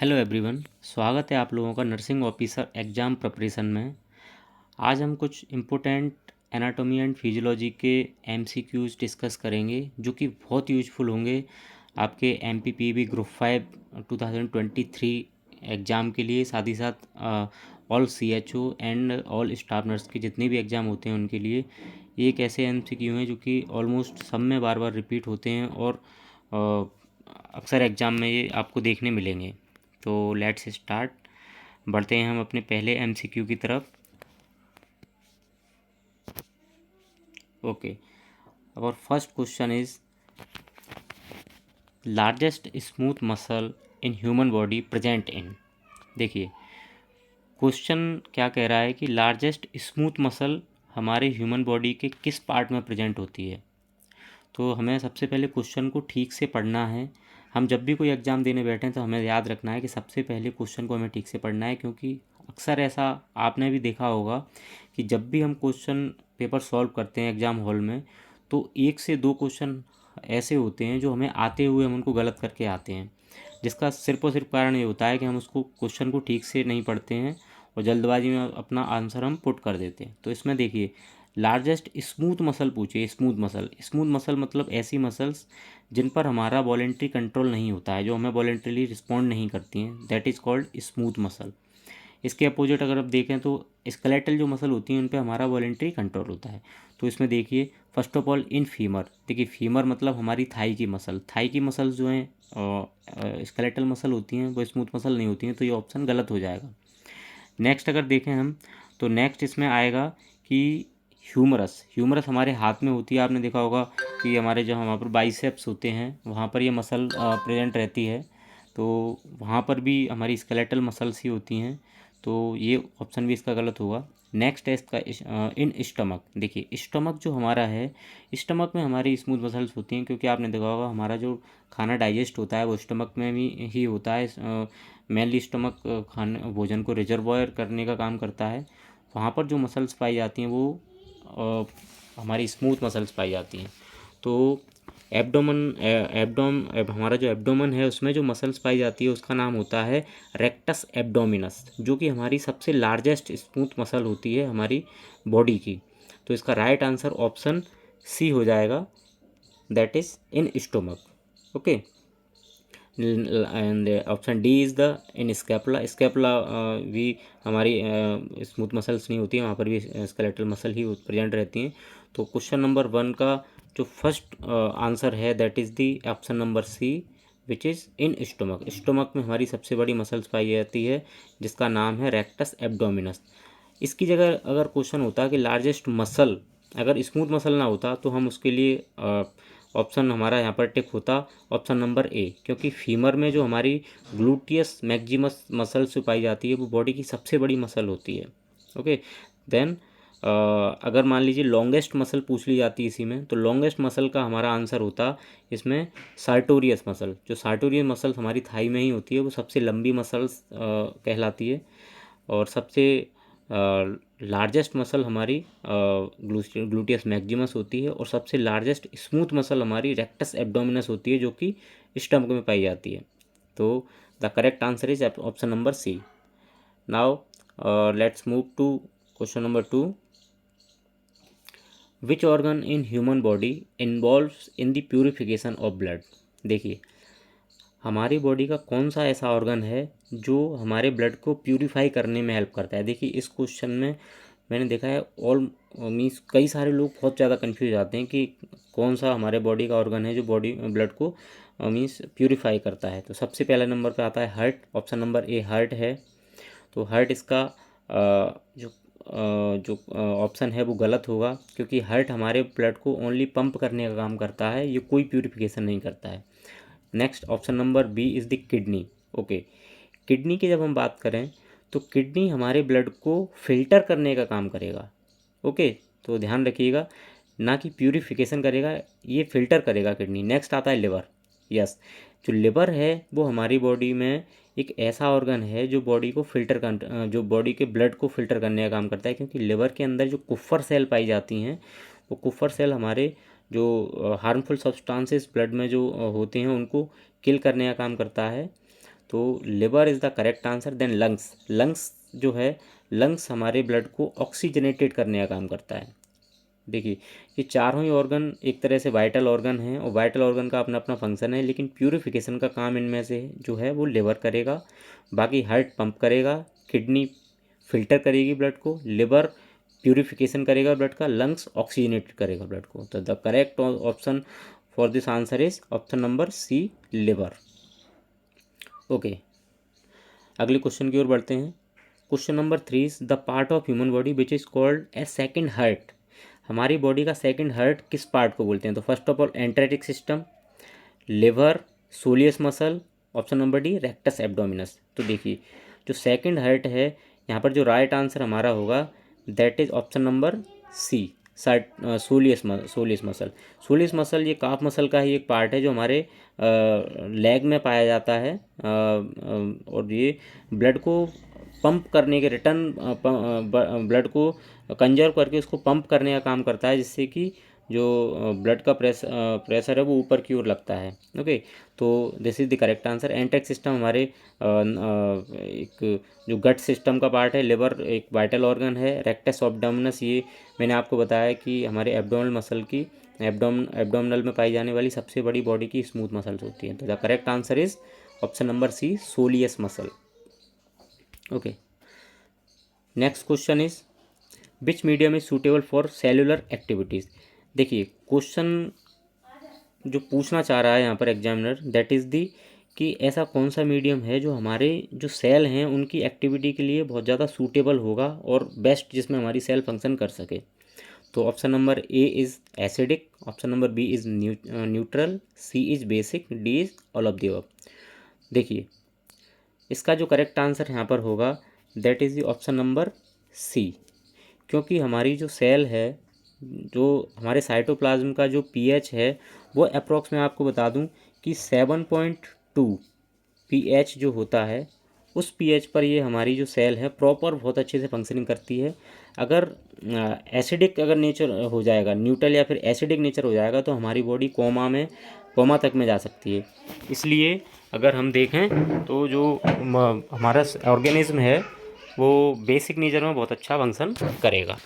Hello everyone, स्वागत है आप लोगों का नर्सिंग ऑफिसर एग्ज़ाम प्रिपरेशन में। आज हम कुछ इम्पोर्टेंट एनाटॉमी एंड फिजियोलॉजी के एमसीक्यूज़ डिस्कस करेंगे जो कि बहुत यूज़फुल होंगे आपके एमपीपीबी ग्रुप 5 2023 एग्ज़ाम के लिए। साथ ही साथ all CHO and all staff nurse के जितने भी एग्ज़ाम होते हैं उनके लिए ये एक ऐसे एमसीक्यू हैं जो कि ऑलमोस्ट सब में बार बार रिपीट होते हैं और अक्सर एग्ज़ाम में ये आपको देखने मिलेंगे। तो लेट्स स्टार्ट। बढ़ते हैं हम अपने पहले एमसीक्यू की तरफ। ओके, और first question is largest smooth muscle in human body present in. देखिए क्वेश्चन क्या कह रहा है कि लार्जेस्ट स्मूथ मसल हमारे ह्यूमन बॉडी के किस पार्ट में प्रेजेंट होती है। तो हमें सबसे पहले क्वेश्चन को ठीक से पढ़ना है। हम जब भी कोई एग्ज़ाम देने बैठे हैं तो हमें याद रखना है कि सबसे पहले क्वेश्चन को हमें ठीक से पढ़ना है, क्योंकि अक्सर ऐसा आपने भी देखा होगा कि जब भी हम क्वेश्चन पेपर सॉल्व करते हैं एग्ज़ाम हॉल में तो एक से दो क्वेश्चन ऐसे होते हैं जो हमें आते हुए हम उनको गलत करके आते हैं, जिसका सिर्फ और सिर्फ कारण ये होता है कि हम उसको क्वेश्चन को ठीक से नहीं पढ़ते हैं और जल्दबाजी में अपना आंसर हम पुट कर देते हैं। तो इसमें देखिए लार्जेस्ट स्मूथ मसल पूछिए। स्मूथ मसल मतलब ऐसी मसल्स जिन पर हमारा वॉलेंट्री कंट्रोल नहीं होता है, जो हमें वॉलेंट्रीली रिस्पॉन्ड नहीं करती हैं, that is called smooth muscle. इसके अपोजिट अगर आप देखें तो स्केलेटल जो मसल होती हैं उन पे हमारा वॉलेंट्री कंट्रोल होता है। तो इसमें देखिए first of all in femur, देखिए फीमर मतलब हमारी थाई की मसल। थाई की मसल्स जो हैं स्केलेटल मसल होती हैं, वो स्मूथ मसल नहीं होती हैं, तो ये ऑप्शन गलत हो जाएगा। नेक्स्ट अगर देखें हम तो नेक्स्ट इसमें आएगा कि ह्यूमरस हमारे हाथ में होती है। आपने देखा होगा कि हमारे जो वहाँ पर बाइसेप्स होते हैं वहाँ पर ये मसल प्रेजेंट रहती है, तो वहाँ पर भी हमारी स्केलेटल मसल्स ही होती हैं, तो ये ऑप्शन भी इसका गलत होगा। नेक्स्ट है इसका इन स्टमक। देखिए स्टमक जो हमारा है, स्टमक में हमारी स्मूथ मसल्स होती हैं, क्योंकि आपने देखा होगा हमारा जो खाना डाइजेस्ट होता है वो स्टमक में भी ही होता है। मेनली स्टमक खाने भोजन को रिजर्वॉयर करने का काम करता है। वहाँ पर जो मसल्स पाई जाती हैं वो हमारी स्मूथ मसल्स पाई जाती हैं। तो हमारा जो एब्डोमन है उसमें जो मसल्स पाई जाती है उसका नाम होता है रेक्टस एब्डोमिनस, जो कि हमारी सबसे लार्जेस्ट स्मूथ मसल होती है हमारी बॉडी की। तो इसका राइट आंसर ऑप्शन सी हो जाएगा, that is in stomach. Okay, and option D is the in scapula भी हमारी स्मूथ मसल्स नहीं होती हैं, वहाँ पर भी स्केलेटल मसल ही प्रेजेंट रहती हैं। तो क्वेश्चन नंबर 1 का जो फर्स्ट आंसर है that is the option number C, which is in stomach. Stomach में हमारी सबसे बड़ी मसल्स पाई जाती है जिसका नाम है रेक्टस एब्डोमिनस। इसकी जगह अगर क्वेश्चन होता कि लार्जेस्ट मसल, अगर स्मूथ मसल ना होता तो हम उसके लिए ऑप्शन हमारा यहाँ पर टिक होता ऑप्शन नंबर ए, क्योंकि फीमर में जो हमारी ग्लूटियस मैक्सिमस मसल से पाई जाती है वो बॉडी की सबसे बड़ी मसल होती है। ओके, देन अगर मान लीजिए लॉन्गेस्ट मसल पूछ ली जाती है इसी में, तो लॉन्गेस्ट मसल का हमारा आंसर होता इसमें सार्टोरियस मसल। जो सार्टोरियस मसल हमारी थाई में ही होती है वो सबसे लंबी मसल्स कहलाती है, और सबसे लार्जेस्ट मसल हमारी ग्लूटियस मैक्सिमस होती है, और सबसे लार्जेस्ट स्मूथ मसल हमारी रेक्टस एब्डोमिनस होती है जो कि स्टमक में पाई जाती है। तो the correct answer is option number C. Now let's move to question number 2। Which organ in human body involves in the purification of blood. देखिए हमारी बॉडी का कौन सा ऐसा ऑर्गन है जो हमारे ब्लड को प्यूरिफाई करने में हेल्प करता है। देखिए इस क्वेश्चन में मैंने देखा है ऑल मीन्स कई सारे लोग बहुत ज़्यादा कंफ्यूज आते हैं कि कौन सा हमारे बॉडी का ऑर्गन है जो बॉडी ब्लड को मीन्स प्यूरिफाई करता है। तो सबसे पहला नंबर पे आता है हार्ट। ऑप्शन नंबर ए हार्ट है। तो हार्ट इसका जो ऑप्शन है वो गलत होगा, क्योंकि हार्ट हमारे ब्लड को ओनली पंप करने का काम करता है, ये कोई प्यूरिफिकेशन नहीं करता है। Next option number B is the kidney. Okay, kidney की जब हम बात करें तो किडनी हमारे ब्लड को फिल्टर करने का काम करेगा। ओके, तो ध्यान रखिएगा, ना कि प्यूरिफिकेशन करेगा, ये फिल्टर करेगा किडनी। नेक्स्ट आता है लिवर। यस, जो लिवर है वो हमारी बॉडी में एक ऐसा ऑर्गन है जो बॉडी को जो बॉडी के ब्लड को फिल्टर करने का काम करता है, क्योंकि लिवर के अंदर जो कुफर सेल पाई जाती हैं वो कुफर सेल हमारे जो हार्मफुल सब्सटेंसेस ब्लड में जो होते हैं उनको किल करने का काम करता है। तो liver is the correct answer. Then lungs, lungs जो है, लंग्स हमारे ब्लड को ऑक्सीजनेटेड करने का काम करता है। देखिए, ये चारों ही ऑर्गन एक तरह से वाइटल ऑर्गन हैं और वाइटल ऑर्गन का अपना अपना फंक्शन है, लेकिन प्यूरिफिकेशन का काम इनमें से जो है वो लिवर करेगा। बाकी हार्ट पंप करेगा, किडनी फिल्टर करेगी ब्लड को, लिवर प्यूरिफिकेशन करेगा ब्लड का, लंग्स ऑक्सीजनेट करेगा ब्लड को। तो the correct option for this answer is option number C, liver. Okay, अगले क्वेश्चन की ओर बढ़ते हैं। Question number 3 is the part of human body which is called a second heart. हमारी बॉडी का सेकेंड हार्ट किस पार्ट को बोलते हैं? तो first of all एंट्रेटिक system, liver, soleus muscle, option number D rectus abdominis. तो देखिए, जो सेकंड हार्ट है यहाँ पर जो राइट आंसर हमारा होगा that is option number C, soleus muscle. Soleus muscle ये काफ मसल का ही एक पार्ट है जो हमारे लेग में पाया जाता है, और ये ब्लड को पंप करने के ब्लड को कंजर्व करके उसको पंप करने का काम करता है, जिससे कि जो ब्लड का प्रेशर है वो ऊपर की ओर लगता है। ओके, तो this is the correct answer. एंट्रिक system हमारे एक जो गट सिस्टम का पार्ट है, लिवर एक वाइटल ऑर्गन है, रेक्टस एब्डोमिनस ये मैंने आपको बताया कि हमारे एब्डोमिनल मसल की एब्डोमिनल में पाई जाने वाली सबसे बड़ी बॉडी की स्मूथ मसल्स होती हैं। तो the correct answer is option number C, soleus muscle. Okay, next question is which medium is suitable for cellular activities. देखिए, क्वेश्चन जो पूछना चाह रहा है यहाँ पर एग्जामिनर दैट इज़ दी कि ऐसा कौन सा मीडियम है जो हमारे जो सेल हैं उनकी एक्टिविटी के लिए बहुत ज़्यादा सूटेबल होगा और बेस्ट, जिसमें हमारी सेल फंक्शन कर सके। तो option number A is acidic, option number B is neutral, C is basic, D is all of the above. देखिए, इसका जो करेक्ट आंसर यहाँ पर होगा that is the option number C, क्योंकि हमारी जो सेल है, जो हमारे साइटोप्लाज्म का जो पीएच है वो अप्रॉक्स मैं आपको बता दूं कि 7.2 पीएच जो होता है, उस पीएच पर ये हमारी जो सेल है प्रॉपर बहुत अच्छे से फंक्शनिंग करती है। अगर एसिडिक अगर नेचर हो जाएगा, न्यूट्रल या फिर एसिडिक नेचर हो जाएगा, तो हमारी बॉडी कोमा तक में जा सकती है। इसलिए अगर हम देखें तो जो हमारा ऑर्गेनिज्म है वो बेसिक नेचर में बहुत अच्छा फंक्शन करेगा।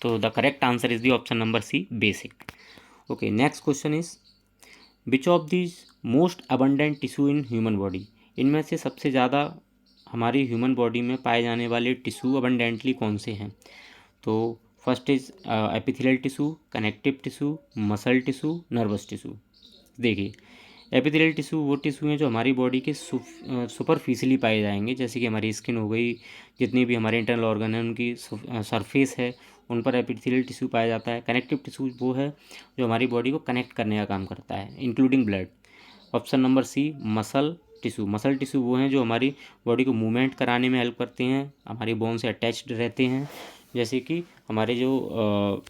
तो the correct answer is the option number C, basic. Okay, next question is which of these most abundant tissue in human body. इनमें से सबसे ज़्यादा हमारी ह्यूमन बॉडी में पाए जाने वाले टिश्यू अबंडेंटली कौन से हैं? तो first is epithelial tissue, connective tissue, muscle tissue, nervous tissue. देखिए, एपिथेलियल टिश्यू वो टिश्यू हैं जो हमारी बॉडी के सुपरफिशियली पाए जाएंगे, जैसे कि हमारी स्किन हो गई, जितनी भी हमारे इंटरनल ऑर्गन हैं उनकी सरफेस है उन पर एपिथेलियल टिश्यू पाया जाता है। कनेक्टिव टिश्यू वो है जो हमारी बॉडी को कनेक्ट करने का काम करता है, including blood. Option number C, muscle tissue. Muscle tissue वो हैं जो हमारी बॉडी को मूवमेंट कराने में हेल्प करते हैं, हमारी बोन से अटैच्ड रहते हैं, जैसे कि हमारे जो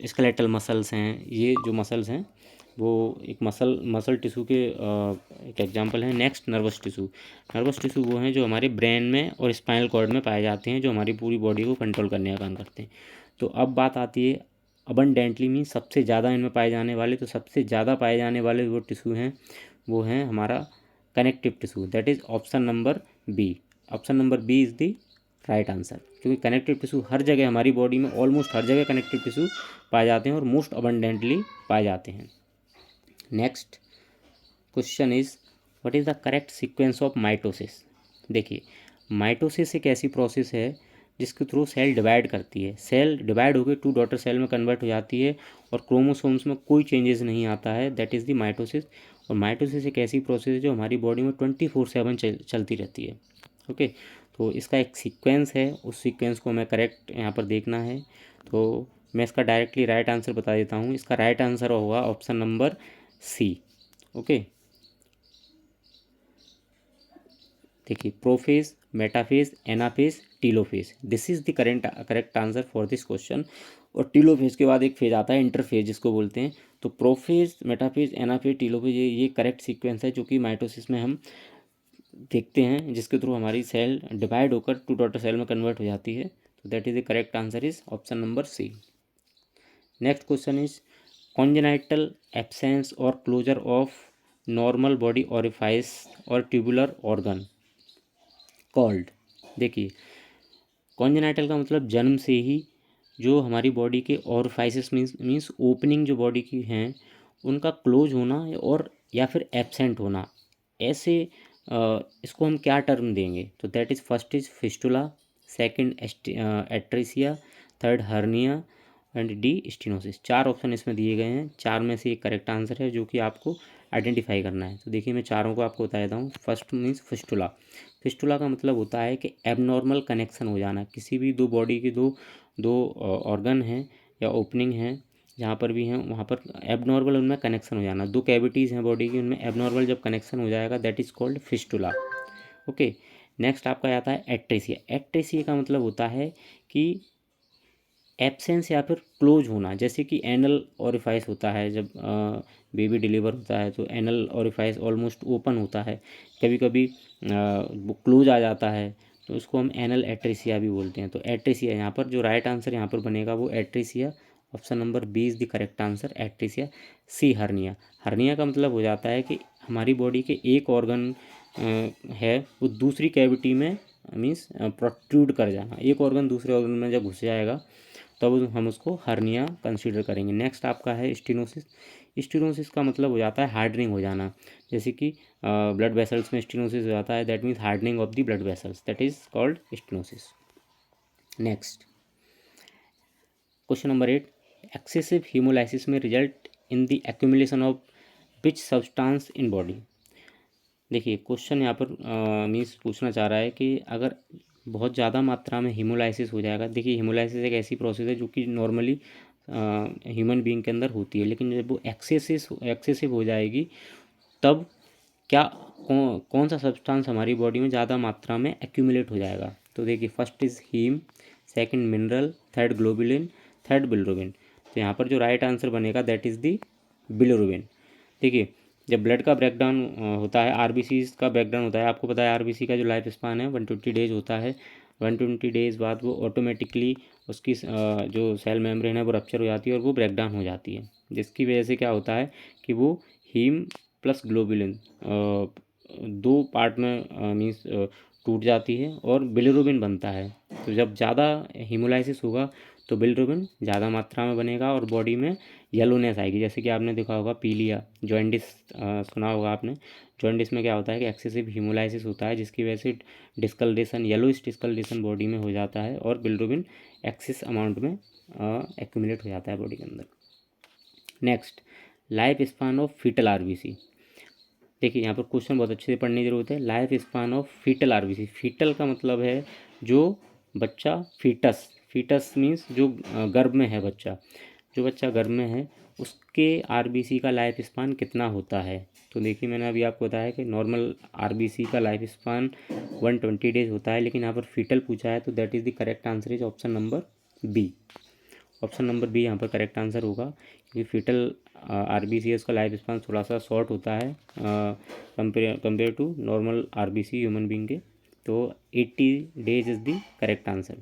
स्केलेटल मसल्स हैं, ये जो मसल्स हैं वो एक मसल टिश्यू के एक एग्जांपल है। Next, nervous tissue. Nervous tissue वो हैं जो हमारे ब्रेन में और स्पाइनल कॉर्ड में पाए जाते हैं, जो हमारी पूरी बॉडी को कंट्रोल करने का काम करते हैं। तो अब बात आती है अबंडेंटली मीन सबसे ज़्यादा इनमें पाए जाने वाले। तो सबसे ज़्यादा पाए जाने वाले वो टिश्यू हैं वो हैं हमारा connective tissue, that is option number B. Option number B is the right answer, क्योंकि कनेक्टिव टिश्यू हर जगह हमारी बॉडी में, ऑलमोस्ट हर जगह कनेक्टिव टिश्यू पाए जाते हैं और मोस्ट अबंडेंटली पाए जाते हैं। Next question is what is the correct sequence of mitosis. देखिए, माइटोसिस एक ऐसी प्रोसेस है जिसके थ्रू सेल डिवाइड करती है। सेल डिवाइड होकर 2 डॉटर सेल में कन्वर्ट हो जाती है और क्रोमोसोम्स में कोई चेंजेस नहीं आता है, दैट इज़ द माइटोसिस। और माइटोसिस एक ऐसी प्रोसेस है जो हमारी बॉडी में 24/7 चलती रहती है। ओके, तो इसका एक सीक्वेंस है, उस सीक्वेंस को हमें करेक्ट यहाँ पर देखना है। तो मैं इसका डायरेक्टली राइट आंसर बता देता हूँ। इसका राइट आंसर होगा ऑप्शन नंबर सी। ओके, देखिए, prophase, metaphase, anaphase, telophase, this is the correct answer for this question. और टीलोफेज के बाद एक फेज आता है इंटरफेज जिसको बोलते हैं। तो प्रोफेज, मेटाफेज, एनाफेज, टीलोफेज, ये करेक्ट सीक्वेंस है जो कि माइटोसिस में हम देखते हैं, जिसके थ्रू हमारी सेल डिवाइड होकर 2 डॉटर सेल में कन्वर्ट हो जाती है। तो that is the correct answer is option number C. Next question is congenital absence और closure of normal body orifice और ट्यूबुलर ऑर्गन कॉल्ड। देखिए, कॉन्जेनाइटल का मतलब जन्म से ही जो हमारी बॉडी के ओरिफाइसेस मीन्स ओपनिंग जो बॉडी की हैं उनका क्लोज होना और या फिर एब्सेंट होना, ऐसे इसको हम क्या टर्म देंगे? तो that is first is fistula, second atresia, third hernia and D stenosis. चार ऑप्शन इसमें दिए गए हैं, चार में से एक करेक्ट आंसर है जो कि आपको आइडेंटिफाई करना है। तो देखिए मैं चारों को आपको बता देता हूँ। First means fistula. फिस्टुला का मतलब होता है कि एबनॉर्मल कनेक्शन हो जाना, किसी भी दो बॉडी के दो दो ऑर्गन हैं या ओपनिंग हैं जहाँ पर भी हैं वहाँ पर एबनॉर्मल उनमें कनेक्शन हो जाना। दो कैविटीज़ हैं बॉडी की, उनमें एबनॉर्मल जब कनेक्शन हो जाएगा that is called fistula. Okay, next आपका आता है एट्रेसिया। एट्रेसिया का मतलब होता है कि एब्सेंस या फिर क्लोज होना, जैसे कि एनल ओरिफाइस होता है जब बेबी डिलीवर होता है तो एनल ओरिफाइस ऑलमोस्ट ओपन होता है, कभी कभी वो क्लोज आ जाता है, तो उसको हम एनल एट्रेसिया भी बोलते हैं। तो एट्रेसिया यहाँ पर जो राइट आंसर यहाँ पर बनेगा वो atresia, option number B is the correct answer, atresia. C hernia. Hernia का मतलब हो जाता है कि हमारी बॉडी के एक ऑर्गन है वो दूसरी कैविटी में मीन्स प्रोट्रूड कर जाना, एक ऑर्गन दूसरे ऑर्गन में जब घुस जाएगा तब हम उसको हर्निया कंसीडर करेंगे। नेक्स्ट आपका है स्टेनोसिस। स्टेनोसिस का मतलब हो जाता है हार्डनिंग हो जाना, जैसे कि ब्लड वेसल्स में स्टेनोसिस हो जाता है, that means hardening of the blood vessels, that is called stenosis. Next question number 8, excessive haemolysis में result in the accumulation of which substance in body. देखिए क्वेश्चन यहाँ पर मीन्स पूछना चाह रहा है कि अगर बहुत ज़्यादा मात्रा में हीमोलाइसिस हो जाएगा। देखिए हीमोलाइसिस एक ऐसी प्रोसेस है जो कि नॉर्मली ह्यूमन बीइंग के अंदर होती है, लेकिन जब वो एक्सेसिव हो जाएगी तब क्या कौन सा सब्सटेंस हमारी बॉडी में ज़्यादा मात्रा में एक्यूमुलेट हो जाएगा? तो देखिए first is heme, second mineral, third globulin, third bilirubin. तो यहाँ पर जो राइट आंसर बनेगा दैट इज़ दी बिलिरुबिन। देखिए जब ब्लड का ब्रेकडाउन होता है, आरबीसी का ब्रेकडाउन होता है, आपको पता है आरबीसी का जो लाइफ स्पान है 120 डेज होता है। 120 डेज बाद वो ऑटोमेटिकली उसकी जो सेल मेम्ब्रेन है वो रप्चर हो जाती है और वो ब्रेकडाउन हो जाती है, जिसकी वजह से क्या होता है कि वो हीम प्लस ग्लोबुलिन दो पार्ट में मीन्स टूट जाती है और बिलिरुबिन बनता है। तो जब ज़्यादा हीमोलाइसिस होगा तो बिलिरुबिन ज़्यादा मात्रा में बनेगा और बॉडी में येलोनेस आएगी, जैसे कि आपने देखा होगा पीलिया, जॉइंडिस सुना होगा आपने। जॉइंडिस में क्या होता है कि एक्सेसिव हीमोलाइसिस होता है जिसकी वजह से डिस्कलरेशन, येलोइश डिस्कलरेशन बॉडी में हो जाता है और बिलिरुबिन एक्सेस अमाउंट में एक्यूमुलेट हो जाता है बॉडी के अंदर। Next, life span of fetal RBC. देखिए यहाँ पर क्वेश्चन बहुत अच्छे से पढ़ने की जरूरत है। Life span of fetal RBC, fetal का मतलब है जो बच्चा, फीटस, फीटस मीन्स जो गर्भ में है बच्चा, जो बच्चा गर्भ में है उसके आरबीसी का लाइफ स्पान कितना होता है। तो देखिए मैंने अभी आपको बताया कि नॉर्मल आरबीसी का लाइफ स्पान 120 डेज होता है, लेकिन यहाँ पर फीटल पूछा है तो that is the correct answer is option number B. Option number B यहाँ पर करेक्ट आंसर होगा, क्योंकि फीटल आरबीसीएस का लाइफ स्पान थोड़ा सा शॉर्ट होता है compare to normal RBC human being के। तो 80 days is the correct answer.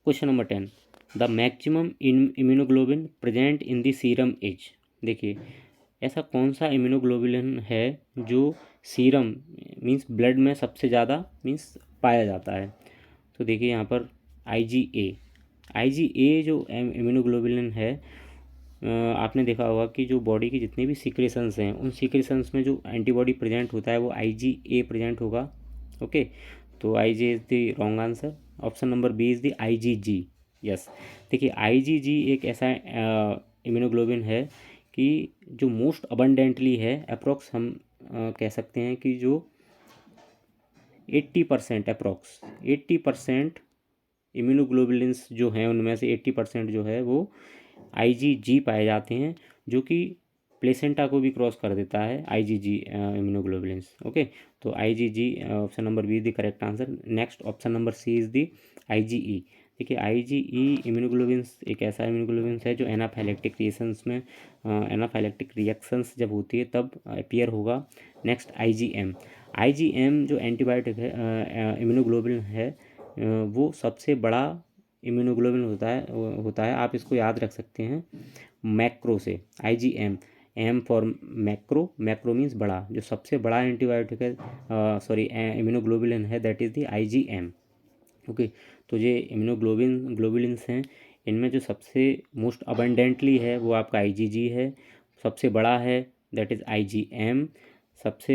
Question number 10, the maximum immunoglobin present in the serum is. देखिए ऐसा कौन सा इम्यूनोग्लोबुलिन है जो सीरम मीन्स ब्लड में सबसे ज़्यादा मीन्स पाया जाता है। तो देखिए यहाँ पर आईजीए जो इम्यूनोग्लोबुलिन है, आपने देखा होगा कि जो बॉडी की जितनी भी सीक्रेशंस हैं उन सीक्रेशंस में जो एंटीबॉडी प्रेजेंट होता है वो आईजीए प्रेजेंट होगा। ओके, तो IG is the wrong answer, option number B is the IgG. Yes, देखिए आईजीजी एक ऐसा इम्यूनोग्लोबिन है कि जो मोस्ट अबंडेंटली है, अप्रोक्स हम कह सकते हैं कि जो 80% अप्रोक्स 80% इम्यूनोग्लोबुलिन्स जो हैं उनमें से 80% जो है वो आईजीजी पाए जाते हैं, जो कि प्लेसेंटा को भी क्रॉस कर देता है आईजीजी इम्यूनोग्लोबुलिन्स। ओके, तो IgG option number B is the correct answer. Next option number C is the IgE. देखिए आईजीई इम्यूनोग्लोबुलिन्स एक ऐसा इम्यूनोग्लोबुलिन्स है जो एनाफाइलेक्टिक रिएक्शंस जब होती है तब अपीयर होगा। नेक्स्ट आईजीएम जो एंटीबायोटिक है इम्यूनोग्लोबुलिन है वो सबसे बड़ा इम्यूनोग्लोबुलिन होता है आप इसको याद रख सकते हैं मैक्रो से। IgM M for macro, macro means बड़ा, जो सबसे बड़ा एंटीबायोटिक है सॉरी इम्यूनोग्लोबुलिन है that is the IgM। Okay, तो ये ग्लोबुलिन्स हैं, इनमें जो सबसे मोस्ट अबंडेंटली है वो आपका IgG है, सबसे बड़ा है दैट इज़ IgM। सबसे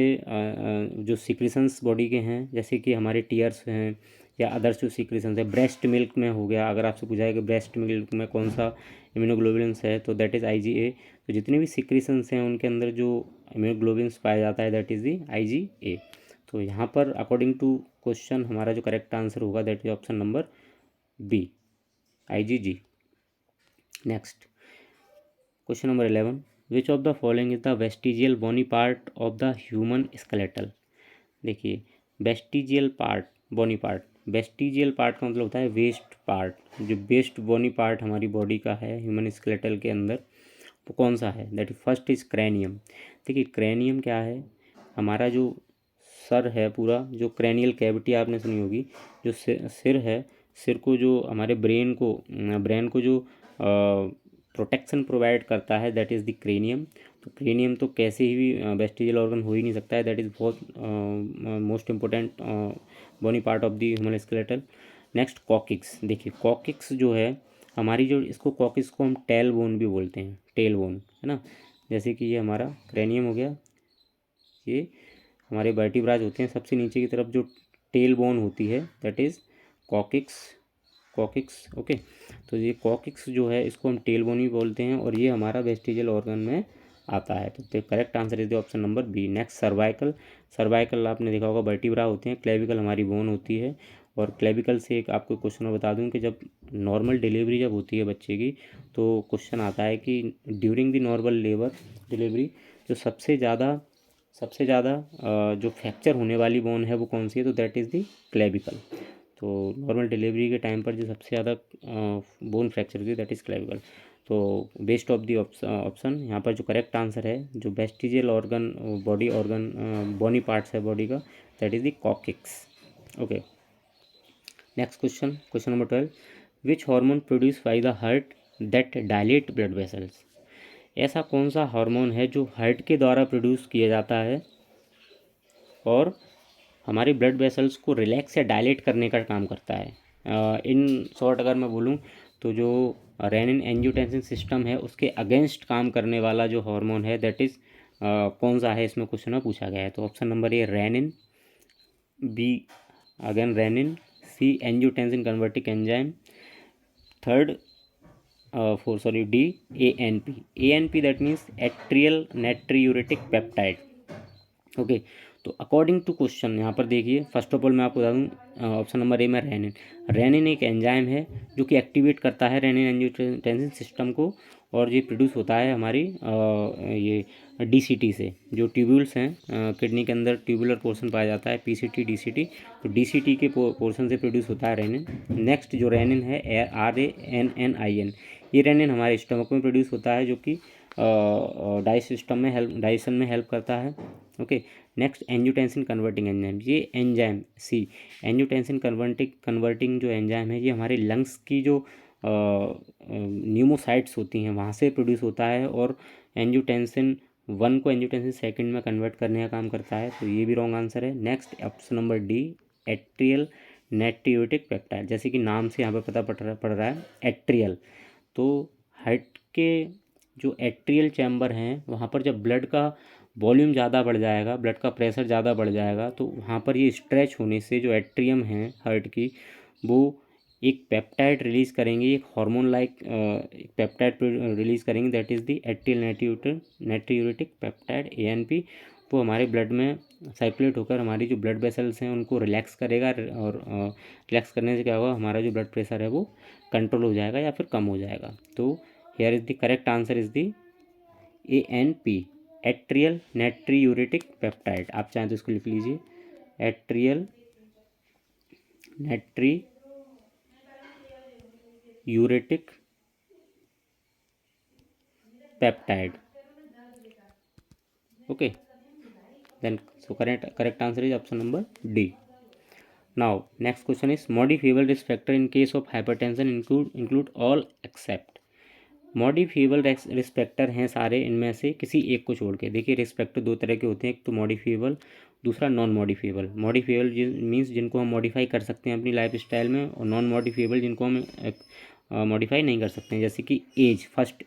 जो सिक्रीशंस बॉडी के हैं जैसे कि हमारे टीयर्स हैं या अदर्स जो सिक्रीशंस है, ब्रेस्ट मिल्क में हो गया, अगर आपसे पूछा है कि ब्रेस्ट मिल्क में कौन सा इम्यूनोग्लोबुलिन्स है तो दैट इज़ IgA। तो जितने भी सिक्रीशंस हैं उनके अंदर जो इम्यूनोग्लोबुलिन्स पाया जाता है दैट इज़ दी IgA। तो यहाँ पर अकॉर्डिंग टू क्वेश्चन हमारा जो करेक्ट आंसर होगा that is option number B, IgG। Next question number 11, which of the following is the vestigial bony part of the human skeletal. देखिए vestigial part, bony part, vestigial part का मतलब होता है waste part, जो waste bony part हमारी body का है human skeletal के अंदर वो कौन सा है, that is first is cranium. देखिए क्रैनियम क्या है, हमारा जो सर है पूरा, जो क्रैनियल कैविटी आपने सुनी होगी, जो सिर है, सिर को जो हमारे ब्रेन को जो प्रोटेक्शन प्रोवाइड करता है दैट इज़ द क्रेनियम। तो क्रेनियम तो कैसे ही वेस्टिजियल ऑर्गन हो ही नहीं सकता है, दैट इज़ बहुत most important bony part of the human skeletal. Next coccyx, देखिए कॉकिक्स जो है हमारी जो, इसको कॉकिक्स को हम टेल बोन भी बोलते हैं, टेल बोन है ना। जैसे कि ये हमारा क्रेनियम हो गया, ये हमारे वर्टिब्राज होते हैं, सबसे नीचे की तरफ जो टेल बोन होती है that is coccyx, coccyx. Okay, तो ये कॉकिक्स जो है इसको हम टेल बोन ही बोलते हैं और ये हमारा वेस्टिजियल ऑर्गन में आता है। तो correct answer is the option number B. Next cervical, cervical आपने देखा होगा वर्टिब्रा होते हैं, क्लेविकल हमारी बोन होती है। और क्लेविकल से एक आपको क्वेश्चन और बता दूं कि जब नॉर्मल डिलीवरी जब होती है बच्चे की तो क्वेश्चन आता है कि during the normal labour delivery जो सबसे ज़्यादा जो फ्रैक्चर होने वाली बोन है वो कौन सी है, तो दैट इज़ दी क्लेविकल। तो नॉर्मल डिलीवरी के टाइम पर जो सबसे ज़्यादा बोन फ्रैक्चर होती है दैट इज़ क्लेविकल। तो बेस्ट ऑफ दी ऑप्शन यहाँ पर जो करेक्ट आंसर है, जो vestigial organ body organ bony parts है बॉडी का, that is the coccyx. Okay, next question, question number 12, which hormone produce by the heart that dilate blood vessels. ऐसा कौन सा हार्मोन है जो हार्ट के द्वारा प्रोड्यूस किया जाता है और हमारे ब्लड वेसल्स को रिलैक्स या डायलेट करने का काम करता है। इन शॉर्ट अगर मैं बोलूँ तो जो रेनिन एंजियोटेंसिन सिस्टम है उसके अगेंस्ट काम करने वाला जो हार्मोन है दैट इज़ कौन सा है, इसमें क्वेश्चन में पूछा गया है। तो option number A renin, B again renin, C angiotensin converting enzyme, third D ANP that means atrial natriuretic peptide. Okay, तो अकॉर्डिंग टू क्वेश्चन यहाँ पर देखिए, फर्स्ट ऑफ ऑल मैं आपको बता दूँ ऑप्शन नंबर ए में रेनिन, रेनिन एक एंजाइम है जो कि एक्टिवेट करता है रेनिन एंजियोटेंसिन सिस्टम को और ये प्रोड्यूस होता है हमारी ये DCT से, जो ट्यूब्यूल्स हैं किडनी के अंदर ट्यूबुलर पोर्शन पाया जाता है PCT DCT, तो DCT के पोर्शन से प्रोड्यूस होता है रेनिन। नेक्स्ट जो रेनिन है RANNIN, ये रेनिन हमारे स्टमक में प्रोड्यूस होता है जो कि डाइजेशन में हेल्प करता है। Okay, next angiotensin converting enzyme, ये एंजाइम सी एंजियोटेंसिन कन्वर्टिंग जो एंजाइम है ये हमारे लंग्स की जो न्यूमोसाइट्स होती हैं वहाँ से प्रोड्यूस होता है और एंजियोटेंसिन 1 को एंजियोटेंसिन 2 में कन्वर्ट करने का काम करता है, तो ये भी रॉन्ग आंसर है। Next option number D atrial natriuretic peptide, जैसे कि नाम से यहाँ पर पता पड़ रहा है एट्रियल, तो हार्ट के जो एट्रियल चैम्बर हैं वहाँ पर जब ब्लड का वॉल्यूम ज़्यादा बढ़ जाएगा, ब्लड का प्रेशर ज़्यादा बढ़ जाएगा, तो वहाँ पर ये स्ट्रेच होने से जो एट्रियम है हार्ट की वो एक पेप्टाइड रिलीज़ करेंगे, एक हार्मोन लाइक एक पेप्टाइड रिलीज़ करेंगे that is the atrial natriuretic peptide ANP। वो हमारे ब्लड में सर्कुलेट होकर हमारी जो ब्लड वेसल्स हैं उनको रिलैक्स करेगा और रिलैक्स करने से क्या होगा, हमारा जो ब्लड प्रेशर है वो कंट्रोल हो जाएगा या फिर कम हो जाएगा। तो here is the correct answer is the ANP, atrial natriuretic peptide. आप चाहें तो इसको लिख लीजिए, atrial natriuretic peptide. Okay, then so correct answer is option number D. Now next question is modifiable risk factor in case of hypertension include all except, modifiable risk factor हैं सारे इनमें से किसी एक को छोड़ के। देखिए रिस्पेक्टर दो तरह के होते हैं, एक तो मॉडिफिएबल, दूसरा नॉन मॉडिफिएबल। मॉडिफिएबल मीन्स जिनको हम मॉडिफाई कर सकते हैं अपनी लाइफ स्टाइल में, और नॉन मॉडिफिएबल जिनको हम मॉडिफाई नहीं कर सकते हैं। जैसे कि एज, फर्स्ट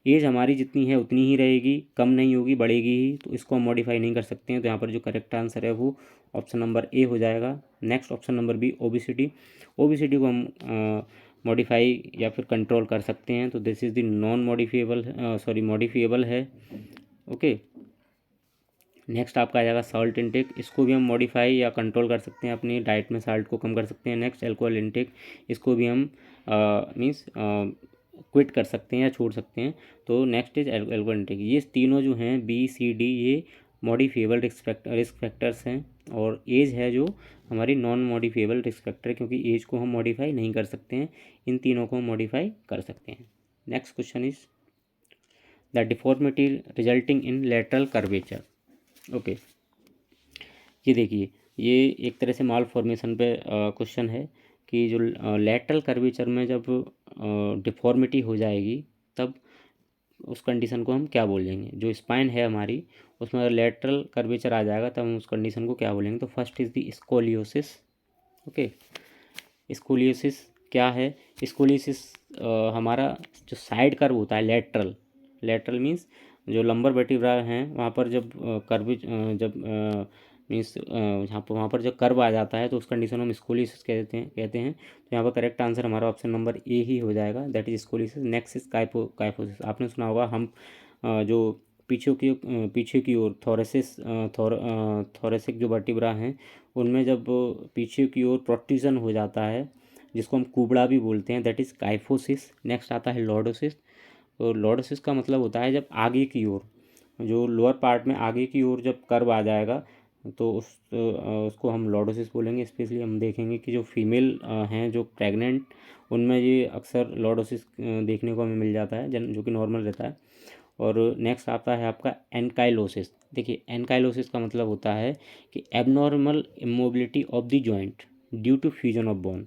एज हमारी जितनी है उतनी ही रहेगी, कम नहीं होगी, बढ़ेगी ही, तो इसको हम मॉडिफाई नहीं कर सकते हैं। तो यहाँ पर जो करेक्ट आंसर है वो ऑप्शन नंबर ए हो जाएगा। Next option number B, obesity. Obesity को हम मॉडिफाई या फिर कंट्रोल कर सकते हैं, तो this is the non modifiable, sorry modifiable है। ओके, नेक्स्ट आपका आ जाएगा सॉल्ट इनटेक। इसको भी हम मॉडिफाई या कंट्रोल कर सकते हैं, अपनी डाइट में साल्ट को कम कर सकते हैं। नेक्स्ट एल्कोहल इनटेक, इसको भी हम मीन्स क्विट कर सकते हैं या छोड़ सकते हैं। तो नेक्स्ट इज एल्कोहल इनटेक। ये तीनों जो हैं बी सी डी, ये मॉडिफिएबल रिस्क फैक्टर्स हैं, और एज है जो हमारी नॉन मॉडिफिएबल रिस्क फैक्टर है, क्योंकि एज को हम मॉडिफाई नहीं कर सकते हैं, इन तीनों को हम मॉडिफाई कर सकते हैं। Next question is the deformity resulting in lateral curvature. Okay, ये देखिए, ये एक तरह से माल फॉर्मेशन पे क्वेश्चन है कि जो लेटरल कर्वेचर में जब डिफॉर्मिटी हो जाएगी तब उस कंडीशन को हम क्या बोलेंगे। जो स्पाइन है हमारी उसमें अगर लेटरल कर्वेचर आ जाएगा तब हम उस कंडीशन को क्या बोलेंगे। तो first is the scoliosis. Okay, scoliosis क्या है। स्कोलियोसिस हमारा जो साइड कर्व होता है, लेटरल, लेटरल मीन्स जो लंबर वर्टिब्रा हैं वहाँ पर जब कर्व जब मीन्स यहाँ पर वहाँ पर जब कर्व आ जाता है तो उस कंडीशन में हम स्कोलियोसिस कहते हैं। तो यहाँ पर करेक्ट आंसर हमारा ऑप्शन नंबर ए ही हो जाएगा, that is scoliosis. Next is kyphosis. आपने सुना होगा हम जो पीछे की ओर थोरेसिक जो वर्टिब्रा हैं उनमें जब पीछे की ओर प्रोट्रूजन हो जाता है, जिसको हम कुबड़ा भी बोलते हैं, दैट इज़ काइफोसिस। नेक्स्ट आता है लॉर्डोसिस। तो लॉर्डोसिस का मतलब होता है जब आगे की ओर, जो लोअर पार्ट में आगे की ओर जब कर्व आ जाएगा तो उसको हम लॉर्डोसिस बोलेंगे। स्पेशली हम देखेंगे कि जो फीमेल हैं जो प्रेग्नेंट, उनमें ये अक्सर लॉर्डोसिस देखने को हमें मिल जाता है, जो कि नॉर्मल रहता है। और नेक्स्ट आता है आपका एनकाइलोसिस। देखिए एनकाइलोसिस का मतलब होता है कि abnormal immobility of the joint due to fusion of bone.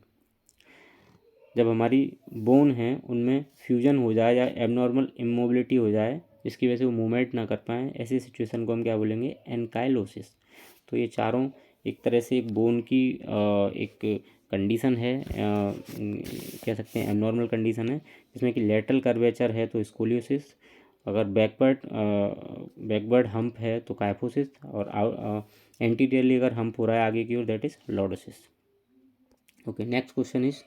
जब हमारी बोन है उनमें फ्यूजन हो जाए या एबनॉर्मल इमोबिलिटी हो जाए जिसकी वजह से वो मूवमेंट ना कर पाएँ, ऐसी सिचुएशन को हम क्या बोलेंगे, एनकाइलोसिस। तो ये चारों एक तरह से एक बोन की एक कंडीशन है, कह सकते हैं एबनॉर्मल कंडीशन है, जिसमें कि लेटरल कर्वेचर है तो स्कोलियोसिस, अगर बैकवर्ड हम्प है तो काइफोसिस, और एंटीरियरली अगर हम्प हो रहा है आगे की ओर, that is lordosis. Okay, next question is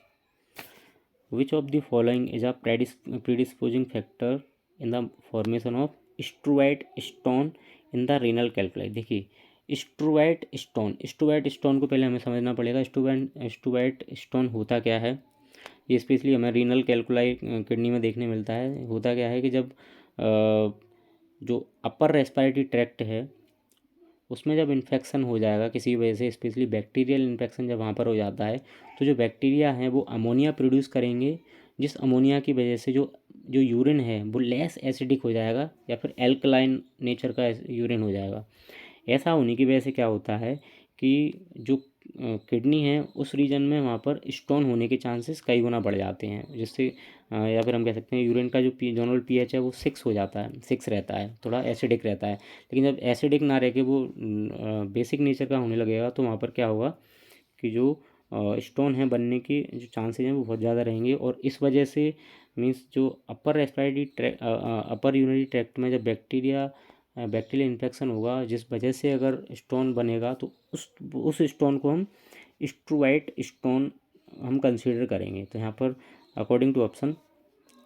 which of the following is a predisposing factor in the formation of struvite stone in the renal calculi. देखिए स्ट्रूवाइट स्टोन को पहले हमें समझना पड़ेगा। स्ट्रूवाइट स्टोन होता क्या है। ये स्पेशली हमें रीनल कैल्कुलाई किडनी में देखने मिलता है। होता क्या है कि जब जो अपर रेस्पिरेटरी ट्रैक्ट है उसमें जब इन्फेक्शन हो जाएगा किसी वजह से, स्पेशली बैक्टीरियल इन्फेक्शन जब वहाँ पर हो जाता है, तो जो बैक्टीरिया हैं वो अमोनिया प्रोड्यूस करेंगे, जिस अमोनिया की वजह से जो जो यूरिन है वो लेस एसिडिक हो जाएगा या फिर एल्कलाइन नेचर का यूरिन हो जाएगा। ऐसा होने की वजह से क्या होता है कि जो किडनी है उस रीजन में वहाँ पर स्टोन होने के चांसेस कई गुना बढ़ जाते हैं, जिससे या फिर हम कह सकते हैं यूरिन का जो जनरल पीएच है वो 6 हो जाता है, 6 रहता है, थोड़ा एसिडिक रहता है। लेकिन जब एसिडिक ना रह के वो बेसिक नेचर का होने लगेगा तो वहाँ पर क्या होगा कि जो स्टोन है बनने के जो चांसेस हैं वो बहुत ज़्यादा रहेंगे। और इस वजह से मीन्स जो अपर रेस्पिरेटरी ट्रैक्ट, अपर यूरिनरी ट्रैक्ट में जब बैक्टीरियल इन्फेक्शन होगा, जिस वजह से अगर स्टोन बनेगा तो उस स्टोन को हम स्ट्रूवाइट स्टोन हम कंसीडर करेंगे। तो यहाँ पर according to option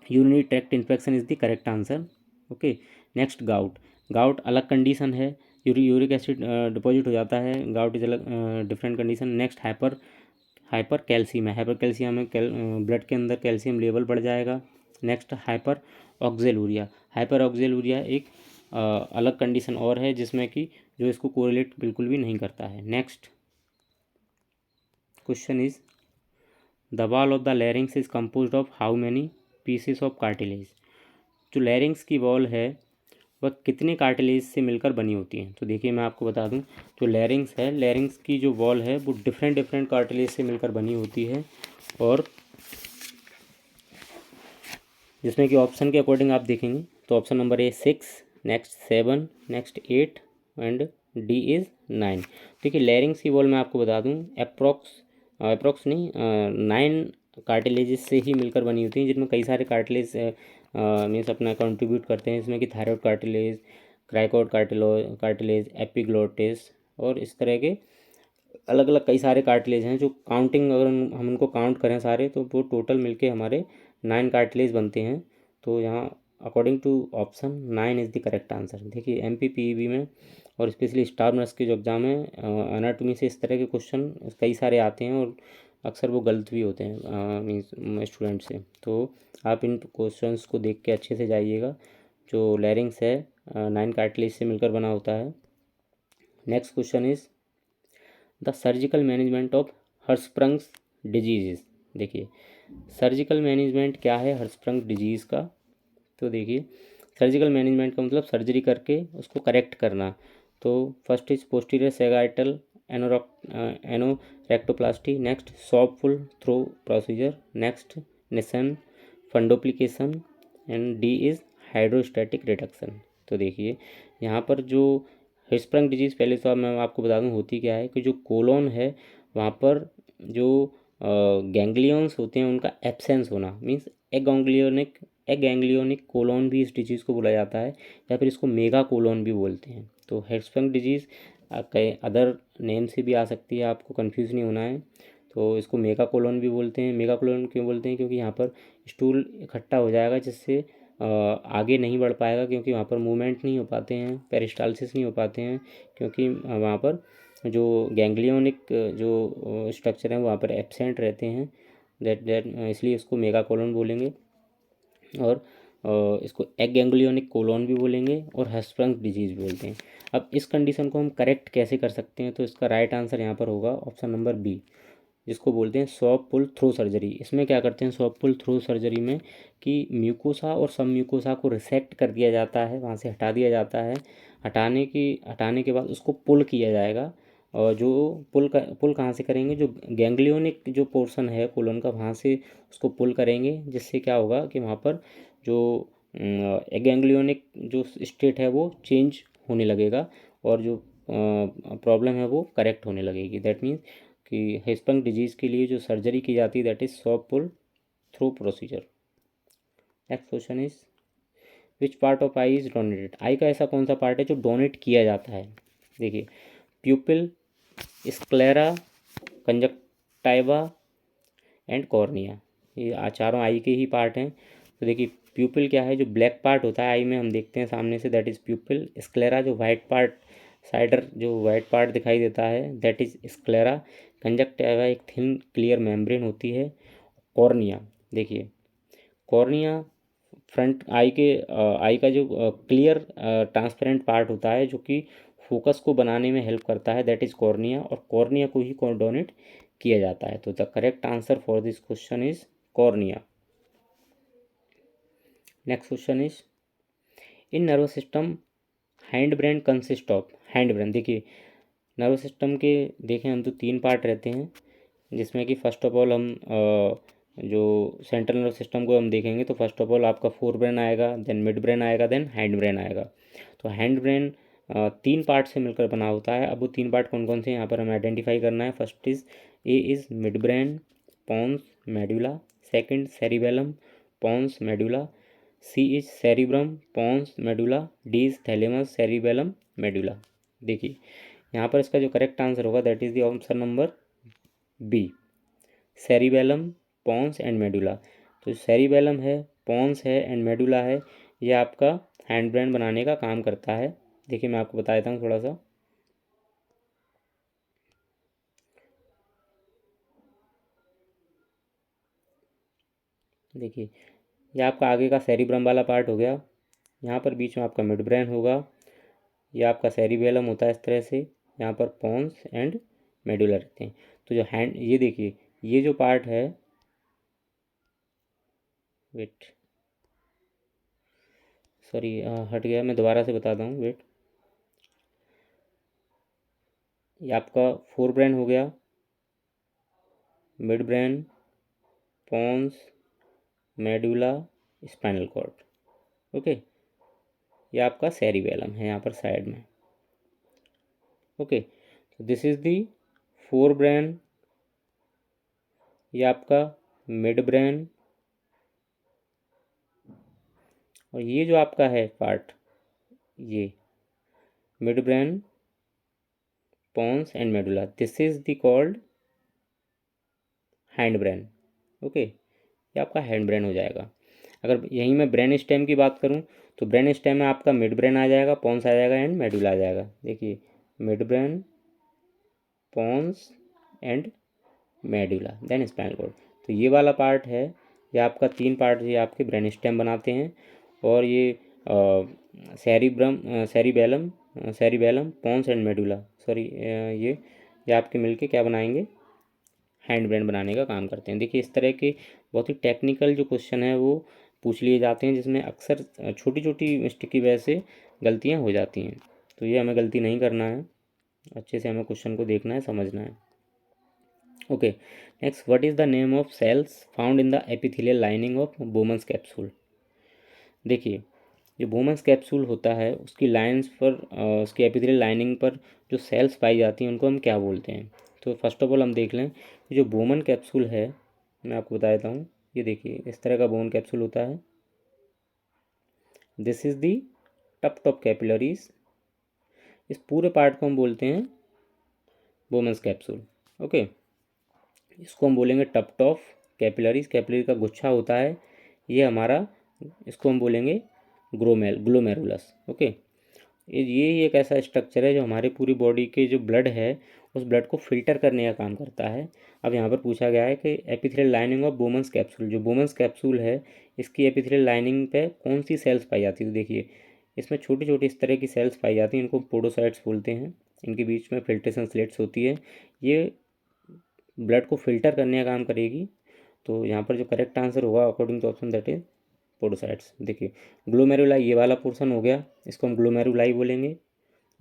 urinary tract infection is the correct answer. Okay, next gout अलग कंडीशन है, यूरिक एसिड डिपॉजिट हो जाता है, गाउट इज अलग different condition. Next hyper calcium है, हाइपर कैल्शियम में ब्लड के अंदर कैल्शियम लेवल बढ़ जाएगा। नेक्स्ट हाइपर ऑक्जेलूरिया एक अलग कंडीशन और है जिसमें कि जो इसको कोरिलेट बिल्कुल भी नहीं करता है। Next question is the wall of the larynx is composed of how many pieces of cartilage. जो लैरिंग्स की वॉल है वह कितने कार्टिलेज से मिलकर बनी होती है। तो देखिए मैं आपको बता दूं, जो लैरिंग्स है, लैरिंग्स की जो वॉल है वो डिफरेंट कार्टिलेज से मिलकर बनी होती है, और जिसमें कि ऑप्शन के अकॉर्डिंग आप देखेंगे तो option number A 6, next 7, next 8 and D is 9। देखिए लैरिंग्स की वॉल मैं आपको बता दूं अप्रोक्स नहीं 9 कार्टिलेजेस से ही मिलकर बनी होती हैं, जिनमें कई सारे कार्टिलेज मीन्स अपना कंट्रीब्यूट करते हैं, इसमें कि थायरॉयड कार्टिलेज, क्राइकॉड कार्टिलेज, एपिग्लोटिस और इस तरह के अलग अलग कई सारे कार्टिलेज हैं, जो काउंटिंग अगर हम उनको काउंट करें सारे तो वो टोटल मिलके हमारे 9 कार्टिलेज बनते हैं। तो यहाँ according to option 9 is the correct answer. देखिए एमपीपीईबी में और स्पेशली स्टाफ नर्स के जो एग्ज़ाम है एनाटॉमी से इस तरह के क्वेश्चन कई सारे आते हैं और अक्सर वो गलत भी होते हैं मीन्स स्टूडेंट से। तो आप इन क्वेश्चंस को देख के अच्छे से जाइएगा। जो लैरिंग्स है 9 कार्टिलेज से मिलकर बना होता है। Next question is the surgical management of Hirschsprung's disease. देखिए सर्जिकल मैनेजमेंट क्या है हर्सप्रंग डिजीज़ का। तो देखिए सर्जिकल मैनेजमेंट का मतलब सर्जरी करके उसको करेक्ट करना। तो first is posterior sagittal anorectoplasty, next soft throw procedure, next Nissen fundoplication and D is hydrostatic reduction. तो देखिए यहाँ पर जो हिस्प्रंग डिजीज़ पहले तो मैं आपको बता दूँ होती क्या है कि जो कोलोन है वहाँ पर जो गैंग्लियंस होते हैं उनका एब्सेंस होना मीन्स एगैंग्लियोनिक कोलोन भी इस डिजीज़ को बोला जाता है, या फिर इसको मेगा कोलोन भी बोलते हैं। तो हिस्प्रंग डिजीज़ कई अदर नेम से भी आ सकती है, आपको कंफ्यूज नहीं होना है। तो इसको मेगा कोलोन भी बोलते हैं। मेगा कोलोन क्यों बोलते हैं? क्योंकि यहाँ पर स्टूल इकट्ठा हो जाएगा जिससे आगे नहीं बढ़ पाएगा, क्योंकि वहाँ पर मूवमेंट नहीं हो पाते हैं, पेरिस्टालसिस नहीं हो पाते हैं, क्योंकि वहाँ पर जो गैंग्लियोनिक जो स्ट्रक्चर हैं वहाँ पर एब्सेंट रहते हैं। दैट इसलिए इसको मेगा कोलोन बोलेंगे और इसको एग गैंग्लियोनिक कोलोन भी बोलेंगे और हर्सप्रंग डिजीज़ भी बोलते हैं। अब इस कंडीशन को हम करेक्ट कैसे कर सकते हैं? तो इसका राइट आंसर यहाँ पर होगा ऑप्शन नंबर बी, जिसको बोलते हैं स्वॉप पुल थ्रू सर्जरी। इसमें क्या करते हैं स्वॉप पुल थ्रू सर्जरी में कि म्यूकोसा और सब म्यूकोसा को रिसेक्ट कर दिया जाता है, वहाँ से हटा दिया जाता है। हटाने के बाद उसको पुल किया जाएगा, और जो पुल कहाँ से करेंगे? जो गैंग्लियोनिक जो पोर्शन है कोलोन का वहाँ से उसको पुल करेंगे, जिससे क्या होगा कि वहाँ पर जो गैंग्लियोनिक जो स्टेट है वो चेंज होने लगेगा और जो प्रॉब्लम है वो करेक्ट होने लगेगी। दैट मीन्स कि हिस्प्रंग डिजीज़ के लिए जो सर्जरी की जाती है that is swap pull through procedure. Next question is which part of eye is donated. Eye का ऐसा कौन सा पार्ट है जो डोनेट किया जाता है? देखिए प्यूपिल, स्क्लेरा, कंजक्टाइवा एंड कॉर्निया, ये चारों आई के ही पार्ट हैं। तो देखिए प्यूपिल क्या है? जो ब्लैक पार्ट होता है आई में हम देखते हैं सामने से दैट इज़ प्यूपिल। स्क्लेरा जो वाइट पार्ट साइडर जो वाइट पार्ट दिखाई देता है दैट इज़ स्क्लेरा। कंजक्टिवा एक थिन क्लियर मेम्ब्रेन होती है। कॉर्निया, देखिए कॉर्निया फ्रंट आई का जो क्लियर ट्रांसपेरेंट पार्ट होता है जो कि फोकस को बनाने में हेल्प करता है दैट इज़ कॉर्निया, और कॉर्निया को ही डोनेट किया जाता है। तो the correct answer for this question is cornea. Next question is in nervous system hind brain consist of. Hind brain देखिए नर्वस सिस्टम के देखें हम तो 3 पार्ट रहते हैं, जिसमें कि फ़र्स्ट ऑफ ऑल हम जो सेंट्रल नर्वस सिस्टम को हम देखेंगे तो फर्स्ट ऑफ ऑल आपका फोर ब्रेन आएगा, देन मिड ब्रेन आएगा, देन हैंड ब्रेन आएगा। तो हैंड ब्रेन 3 पार्ट से मिलकर बना होता है। अब वो 3 पार्ट कौन कौन से यहाँ पर हमें आइडेंटिफाई करना है। First is A is midbrain pons medulla, second cerebellum pons medulla, C is cerebrum pons medulla, D is thalamus cerebellum medulla. देखिए यहाँ पर इसका जो करेक्ट आंसर होगा that is the option number B, cerebellum pons and medulla. तो cerebellum है, pons है and medulla है, ये आपका हैंड ब्रेन बनाने का काम करता है। देखिए मैं आपको बता देता हूँ थोड़ा सा। देखिए ये आपका आगे का सेरिब्रम वाला पार्ट हो गया, यहाँ पर बीच में आपका मिड ब्रेन होगा, ये आपका सेरिबेलम होता है इस तरह से, यहाँ पर पॉन्स एंड मेडुला रहते हैं। तो जो हैंड ये देखिए ये जो पार्ट है, वेट सॉरी हट गया, मैं दोबारा से बताता हूँ वेट। ये आपका फोर ब्रेन हो गया, midbrain, pons, medulla spinal cord. Okay, ये आपका सेरिबेलम है यहाँ पर साइड में। ओके, तो this is the fore brain, ये आपका मिड ब्रेन, और ये जो आपका है पार्ट, ये mid brain, pons and medulla, this is the called hind brain. Okay, ये आपका हैंड ब्रेन हो जाएगा। अगर यहीं मैं ब्रेन स्टेम की बात करूं तो ब्रेन स्टेम में आपका मिड ब्रेन आ जाएगा, पॉन्स आ जाएगा एंड मेडुला आ जाएगा। देखिए, midbrain, pons and medulla, then spinal cord. तो ये वाला पार्ट है, ये आपका तीन पार्ट ये आपके ब्रेन स्टेम बनाते हैं। और ये cerebellum, cerebellum, pons and medulla, sorry, ये आपके मिलके क्या बनाएंगे, हैंड ब्रेन बनाने का काम करते हैं। देखिए, इस तरह के बहुत ही टेक्निकल जो क्वेश्चन है वो पूछ लिए जाते हैं, जिसमें अक्सर छोटी छोटी मिस्टेक की वजह से गलतियाँ हो जाती हैं। तो ये हमें गलती नहीं करना है, अच्छे से हमें क्वेश्चन को देखना है, समझना है। Okay, next, what is the name of cells found in the epithelial lining of Bowman's capsule. देखिए, जो बोमन्स कैप्सूल होता है उसकी लाइंस पर, उसकी एपिथेलियल लाइनिंग पर जो सेल्स पाई जाती हैं उनको हम क्या बोलते हैं। तो फर्स्ट ऑफ ऑल हम देख लें, जो बोमन कैप्सूल है, मैं आपको बता देता हूँ। ये देखिए, इस तरह का बोन कैप्सूल होता है, this is the tub top capillaries. इस पूरे पार्ट को हम बोलते हैं बोमन्स कैप्सूल। ओके, इसको हम बोलेंगे टप टॉप कैपिलरीज, कैपिलरी का गुच्छा होता है ये हमारा, इसको हम बोलेंगे ग्लोमेरुलस। ओके, ये एक ऐसा स्ट्रक्चर है जो हमारे पूरी बॉडी के जो ब्लड है उस ब्लड को फिल्टर करने का काम करता है। अब यहाँ पर पूछा गया है कि epithelial lining of Bowman's capsule, जो बोमन्स कैप्सूल है इसकी एपिथेलियल लाइनिंग पे कौन सी सेल्स पाई जाती है। तो देखिए, इसमें छोटी छोटी इस तरह की सेल्स पाई जाती हैं, इनको पोडोसाइट्स बोलते हैं। इनके बीच में फिल्ट्रेशन स्लेट्स होती है, ये ब्लड को फिल्टर करने का काम करेगी। तो यहाँ पर जो करेक्ट आंसर होगा according to option, that is podocytes. देखिए, ग्लोमेरुलाई ये वाला पोर्शन हो गया, इसको हम ग्लोमेरुलाई बोलेंगे।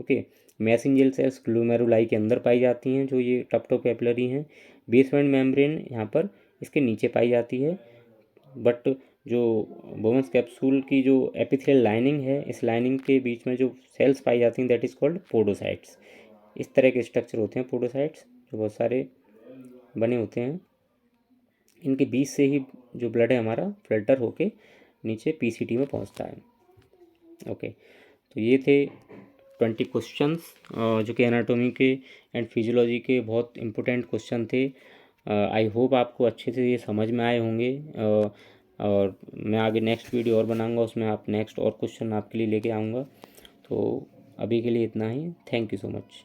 ओके, मैसेंजर सेल्स ग्लोमेरुलाई के अंदर पाई जाती हैं, जो ये टप टॉप कैपिलरी हैं। बेसमेंट मेम्ब्रेन यहाँ पर इसके नीचे पाई जाती है। बट जो बोमन्स कैप्सूल की जो एपिथेलियल लाइनिंग है, इस लाइनिंग के बीच में जो सेल्स पाई जाती हैं दैट इज़ कॉल्ड पोडोसाइट्स। इस तरह के स्ट्रक्चर होते हैं पोडोसाइट्स, जो बहुत सारे बने होते हैं। इनके बीच से ही जो ब्लड है हमारा फिल्टर होके नीचे पीसीटी में पहुंचता है। ओके, तो ये थे 20 क्वेश्चंस जो कि एनाटॉमी के एंड फिजियोलॉजी के बहुत इंपॉर्टेंट क्वेश्चन थे। आई होप आपको अच्छे से ये समझ में आए होंगे। और मैं आगे नेक्स्ट वीडियो और बनाऊंगा, उसमें आप नेक्स्ट और क्वेश्चन आपके लिए लेके आऊँगा। तो अभी के लिए इतना ही, थैंक यू सो मच।